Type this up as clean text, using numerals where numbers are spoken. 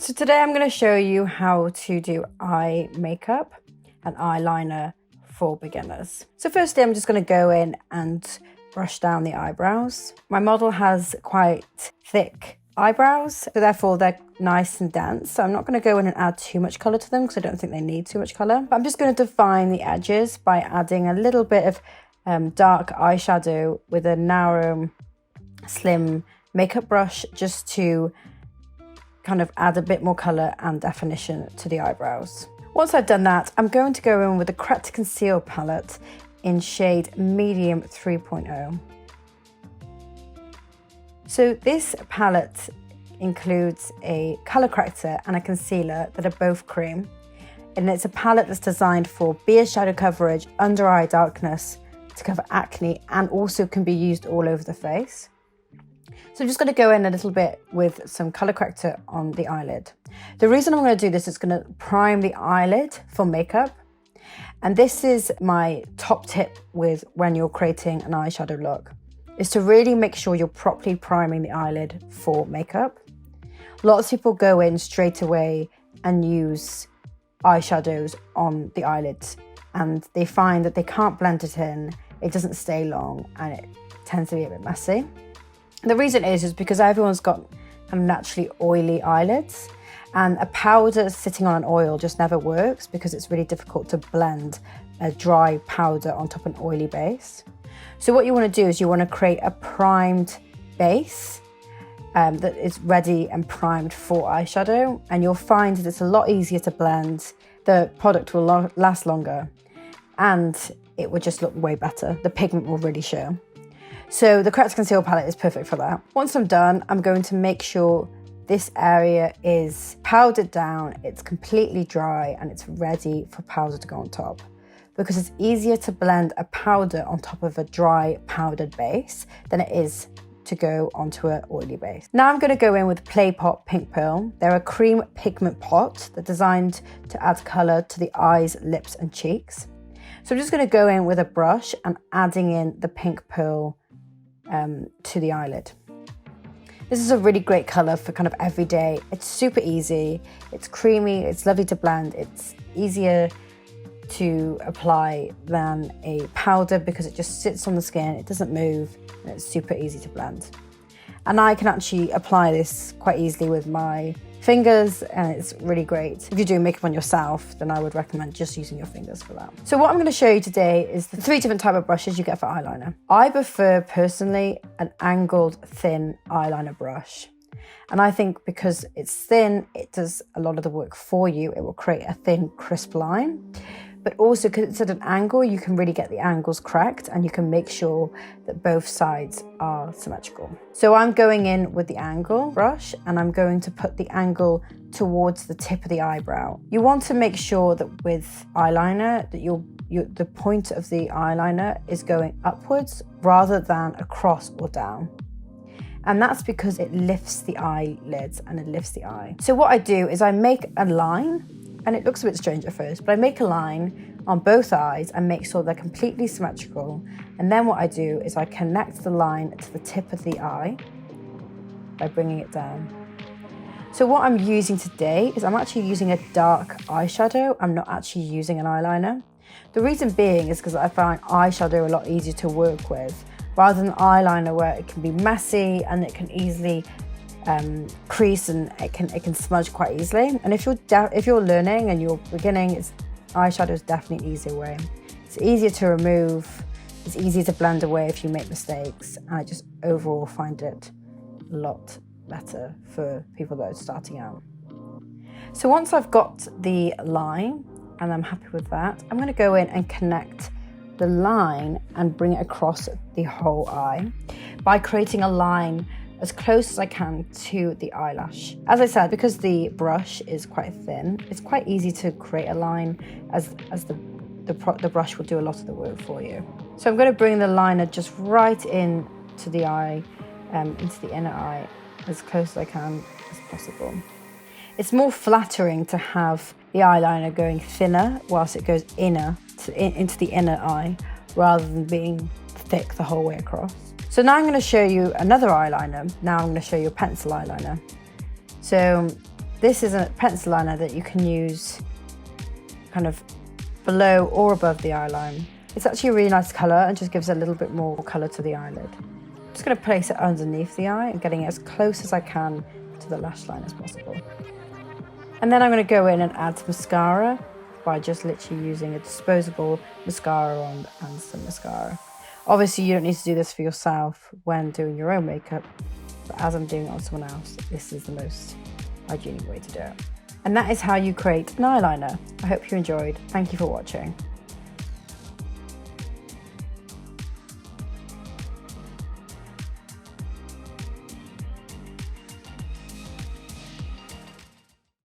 So today I'm going to show you how to do eye makeup and eyeliner for beginners. So firstly, I'm just going to go in and brush down the eyebrows. My model has quite thick eyebrows, so therefore they're nice and dense. So I'm not going to go in and add too much color to them because I don't think they need too much color. But I'm just going to define the edges by adding a little bit of dark eyeshadow with a narrow, slim makeup brush just to kind of add a bit more color and definition to the eyebrows. Once I've done that, I'm going to go in with the Conceal palette in shade Medium 3.0. So this palette includes a color corrector and a concealer that are both cream. And it's a palette that's designed for beard shadow coverage, under eye darkness, to cover acne, and also can be used all over the face. So I'm just going to go in a little bit with some color corrector on the eyelid. The reason I'm going to do this is going to prime the eyelid for makeup. And this is my top tip with when you're creating an eyeshadow look, is to really make sure you're properly priming the eyelid for makeup. Lots of people go in straight away and use eyeshadows on the eyelids, and they find that they can't blend it in, it doesn't stay long, and it tends to be a bit messy. The reason is because everyone's got naturally oily eyelids, and a powder sitting on an oil just never works because it's really difficult to blend a dry powder on top of an oily base. So what you want to do is you want to create a primed base that is ready and primed for eyeshadow, and you'll find that it's a lot easier to blend. The product will last longer and it will just look way better. The pigment will really show. So the Conceal palette is perfect for that. Once I'm done, I'm going to make sure this area is powdered down, it's completely dry, and it's ready for powder to go on top. Because it's easier to blend a powder on top of a dry powdered base than it is to go onto an oily base. Now I'm going to go in with Play Pot Pink Pearl. They're a cream pigment pot. They're designed to add color to the eyes, lips, and cheeks. So I'm just going to go in with a brush and adding in the pink pearl to the eyelid. This is a really great color for kind of everyday. It's super easy, it's creamy, it's lovely to blend, it's easier to apply than a powder because it just sits on the skin, it doesn't move, and it's super easy to blend. And I can actually apply this quite easily with my fingers, and it's really great. If you're doing makeup on yourself, then I would recommend just using your fingers for that. So what I'm going to show you today is the 3 different types of brushes you get for eyeliner. I prefer personally an angled thin eyeliner brush. And I think because it's thin, it does a lot of the work for you. It will create a thin, crisp line. But also because it's at an angle, you can really get the angles correct, and you can make sure that both sides are symmetrical. So I'm going in with the angle brush, and I'm going to put the angle towards the tip of the eyebrow. You want to make sure that with eyeliner that the point of the eyeliner is going upwards rather than across or down. And that's because it lifts the eyelids and it lifts the eye. So what I do is I make a line, and it looks a bit strange at first, but I make a line on both eyes and make sure they're completely symmetrical. And then what I do is I connect the line to the tip of the eye by bringing it down. So what I'm using today is I'm actually using a dark eyeshadow. I'm not actually using an eyeliner. The reason being is because I find eyeshadow a lot easier to work with rather than eyeliner, where it can be messy and it can easily crease, and it can smudge quite easily. And if you're learning and you're beginning, eyeshadow is definitely an easier way. It's easier to remove, it's easier to blend away if you make mistakes, and I just overall find it a lot better for people that are starting out. So once I've got the line and I'm happy with that, I'm going to go in and connect the line and bring it across the whole eye by creating a line as close as I can to the eyelash. As I said, because the brush is quite thin, it's quite easy to create a line as the brush will do a lot of the work for you. So I'm going to bring the liner just right in to the eye, into the inner eye, as close as I can as possible. It's more flattering to have the eyeliner going thinner whilst it goes into the inner eye, rather than being thick the whole way across. So now I'm going to show you another eyeliner. Now I'm going to show you a pencil eyeliner. So This is a pencil liner that you can use kind of below or above the eye line. It's actually a really nice colour and just gives a little bit more colour to the eyelid. I'm just going to place it underneath the eye and getting it as close as I can to the lash line as possible. And then I'm going to go in and add some mascara by just literally using a disposable mascara on and some mascara. Obviously you don't need to do this for yourself when doing your own makeup, but as I'm doing it on someone else, this is the most hygienic way to do it. And that is how you create an eyeliner. I hope you enjoyed. Thank you for watching.